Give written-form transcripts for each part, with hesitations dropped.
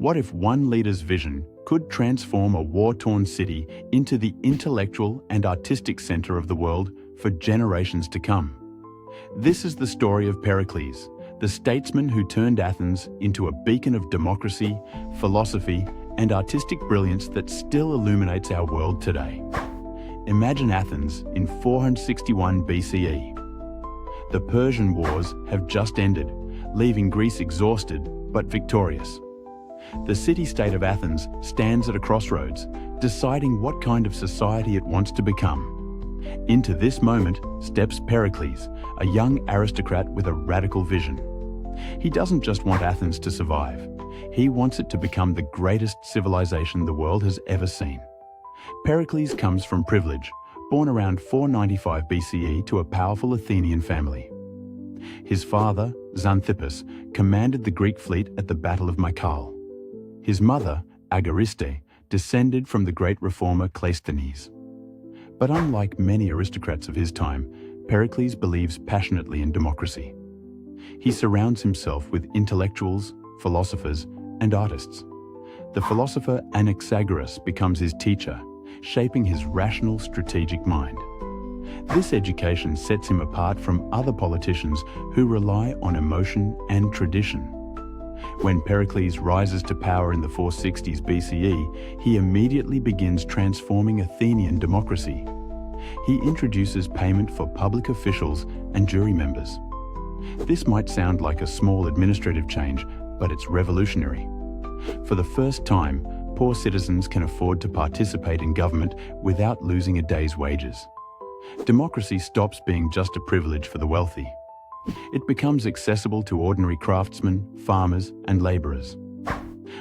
What if one leader's vision could transform a war-torn city into the intellectual and artistic center of the world for generations to come? This is the story of Pericles, the statesman who turned Athens into a beacon of democracy, philosophy, and artistic brilliance that still illuminates our world today. Imagine Athens in 461 BCE. The Persian Wars have just ended, leaving Greece exhausted but victorious. The city-state of Athens stands at a crossroads, deciding what kind of society it wants to become. Into this moment steps Pericles, a young aristocrat with a radical vision. He doesn't just want Athens to survive. He wants it to become the greatest civilization the world has ever seen. Pericles comes from privilege, born around 495 BCE to a powerful Athenian family. His father, Xanthippus, commanded the Greek fleet at the Battle of Mycale. His mother, Agariste, descended from the great reformer Cleisthenes. But unlike many aristocrats of his time, Pericles believes passionately in democracy. He surrounds himself with intellectuals, philosophers, and artists. The philosopher Anaxagoras becomes his teacher, shaping his rational, strategic mind. This education sets him apart from other politicians who rely on emotion and tradition. When Pericles rises to power in the 460s BCE, he immediately begins transforming Athenian democracy. He introduces payment for public officials and jury members. This might sound like a small administrative change, but it's revolutionary. For the first time, poor citizens can afford to participate in government without losing a day's wages. Democracy stops being just a privilege for the wealthy. It becomes accessible to ordinary craftsmen, farmers, and laborers.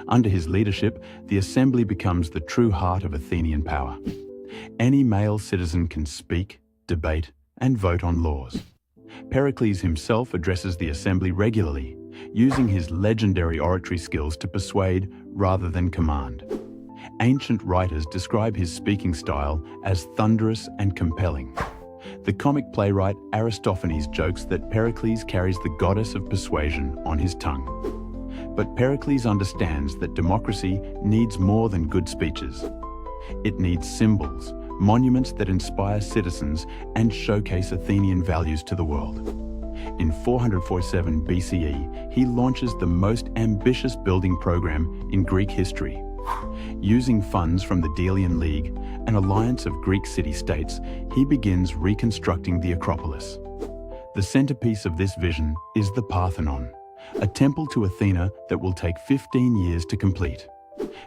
Under his leadership, the assembly becomes the true heart of Athenian power. Any male citizen can speak, debate, and vote on laws. Pericles himself addresses the assembly regularly, using his legendary oratory skills to persuade rather than command. Ancient writers describe his speaking style as thunderous and compelling. The comic playwright Aristophanes jokes that Pericles carries the goddess of persuasion on his tongue. But Pericles understands that democracy needs more than good speeches. It needs symbols, monuments that inspire citizens and showcase Athenian values to the world. In 447 BCE, he launches the most ambitious building program in Greek history. Using funds from the Delian League, an alliance of Greek city-states, he begins reconstructing the Acropolis. The centerpiece of this vision is the Parthenon, a temple to Athena that will take 15 years to complete.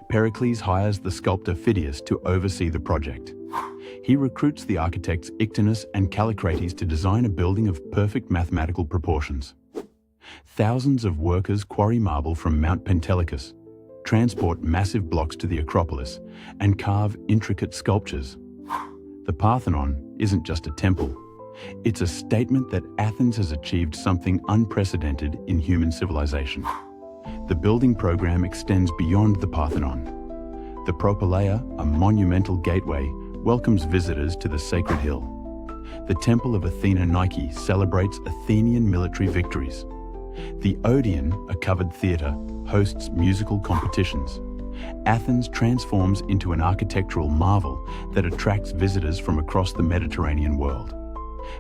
Pericles hires the sculptor Phidias to oversee the project. He recruits the architects Ictinus and Callicrates to design a building of perfect mathematical proportions. Thousands of workers quarry marble from Mount Pentelicus, transport massive blocks to the Acropolis, and carve intricate sculptures. The Parthenon isn't just a temple. It's a statement that Athens has achieved something unprecedented in human civilization. The building program extends beyond the Parthenon. The Propylaea, a monumental gateway, welcomes visitors to the sacred hill. The Temple of Athena Nike celebrates Athenian military victories. The Odeon, a covered theatre, hosts musical competitions. Athens transforms into an architectural marvel that attracts visitors from across the Mediterranean world.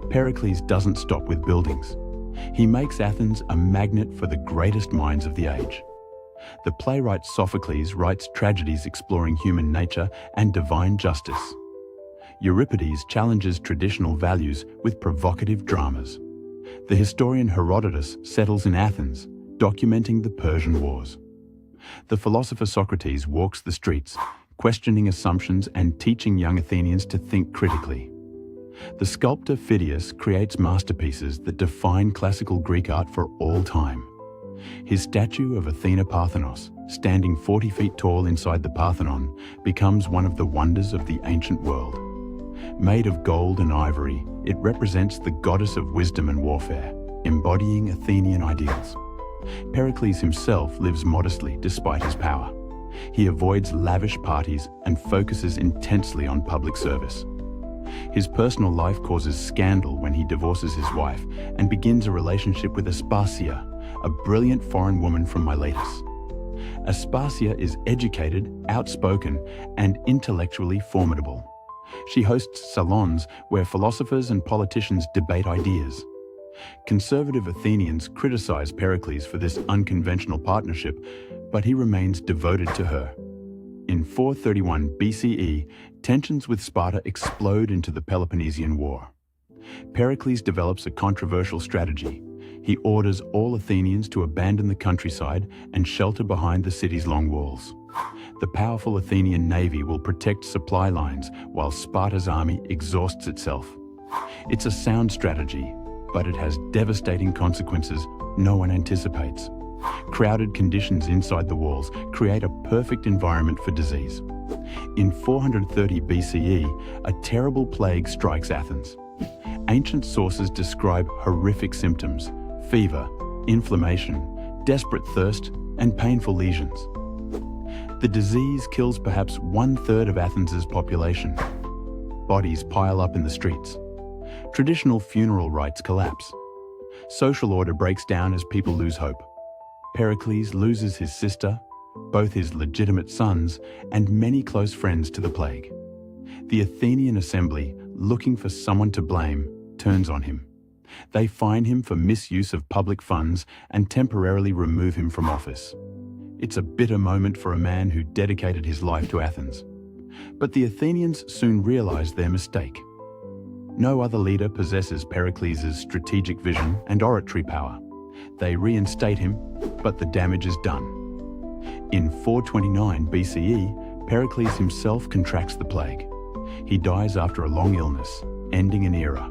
Pericles doesn't stop with buildings. He makes Athens a magnet for the greatest minds of the age. The playwright Sophocles writes tragedies exploring human nature and divine justice. Euripides challenges traditional values with provocative dramas. The historian Herodotus settles in Athens, documenting the Persian Wars. The philosopher Socrates walks the streets, questioning assumptions and teaching young Athenians to think critically. The sculptor Phidias creates masterpieces that define classical Greek art for all time. His statue of Athena Parthenos, standing 40 feet tall inside the Parthenon, becomes one of the wonders of the ancient world. Made of gold and ivory, it represents the goddess of wisdom and warfare, embodying Athenian ideals. Pericles himself lives modestly despite his power. He avoids lavish parties and focuses intensely on public service. His personal life causes scandal when he divorces his wife and begins a relationship with Aspasia, a brilliant foreign woman from Miletus. Aspasia is educated, outspoken, and intellectually formidable. She hosts salons where philosophers and politicians debate ideas. Conservative Athenians criticize Pericles for this unconventional partnership, but he remains devoted to her. In 431 BCE, tensions with Sparta explode into the Peloponnesian War. Pericles develops a controversial strategy. He orders all Athenians to abandon the countryside and shelter behind the city's long walls. The powerful Athenian navy will protect supply lines while Sparta's army exhausts itself. It's a sound strategy, but it has devastating consequences no one anticipates. Crowded conditions inside the walls create a perfect environment for disease. In 430 BCE, a terrible plague strikes Athens. Ancient sources describe horrific symptoms: fever, inflammation, desperate thirst, and painful lesions. The disease kills perhaps 1/3 of Athens' population. Bodies pile up in the streets. Traditional funeral rites collapse. Social order breaks down as people lose hope. Pericles loses his sister, both his legitimate sons, and many close friends to the plague. The Athenian assembly, looking for someone to blame, turns on him. They fine him for misuse of public funds and temporarily remove him from office. It's a bitter moment for a man who dedicated his life to Athens. But the Athenians soon realize their mistake. No other leader possesses Pericles' strategic vision and oratory power. They reinstate him, but the damage is done. In 429 BCE, Pericles himself contracts the plague. He dies after a long illness, ending an era.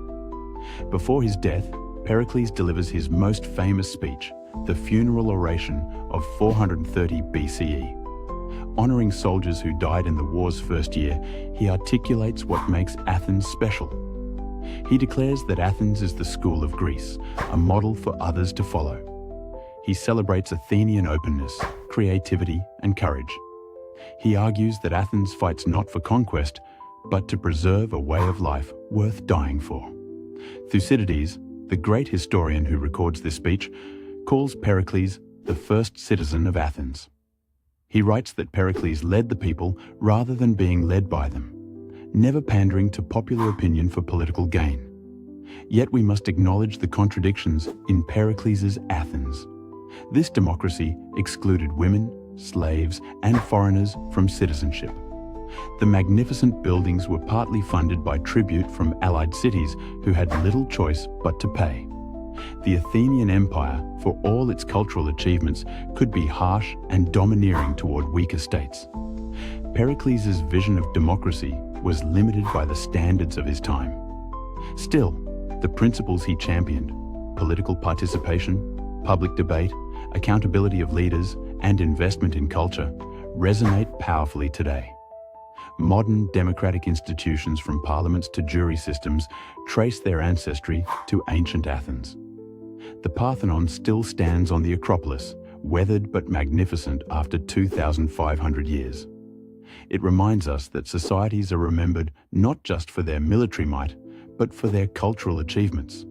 Before his death, Pericles delivers his most famous speech, the funeral oration of 430 BCE. Honoring soldiers who died in the war's first year, he articulates what makes Athens special. He declares that Athens is the school of Greece, a model for others to follow. He celebrates Athenian openness, creativity, and courage. He argues that Athens fights not for conquest, but to preserve a way of life worth dying for. Thucydides, the great historian who records this speech, calls Pericles the first citizen of Athens. He writes that Pericles led the people rather than being led by them, never pandering to popular opinion for political gain. Yet we must acknowledge the contradictions in Pericles' Athens. This democracy excluded women, slaves, and foreigners from citizenship. The magnificent buildings were partly funded by tribute from allied cities who had little choice but to pay. The Athenian Empire, for all its cultural achievements, could be harsh and domineering toward weaker states. Pericles' vision of democracy was limited by the standards of his time. Still, the principles he championed, political participation, public debate, accountability of leaders, and investment in culture, resonate powerfully today. Modern democratic institutions, from parliaments to jury systems, trace their ancestry to ancient Athens. The Parthenon still stands on the Acropolis, weathered but magnificent after 2,500 years. It reminds us that societies are remembered not just for their military might, but for their cultural achievements.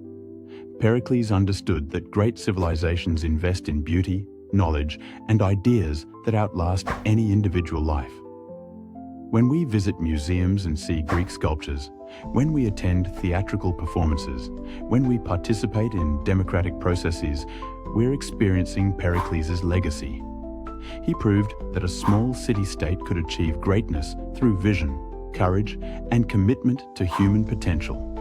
Pericles understood that great civilizations invest in beauty, knowledge, and ideas that outlast any individual life. When we visit museums and see Greek sculptures, when we attend theatrical performances, when we participate in democratic processes, we're experiencing Pericles' legacy. He proved that a small city-state could achieve greatness through vision, courage, and commitment to human potential.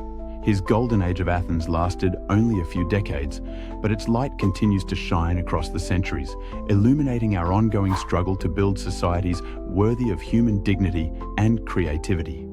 His golden age of Athens lasted only a few decades, but its light continues to shine across the centuries, illuminating our ongoing struggle to build societies worthy of human dignity and creativity.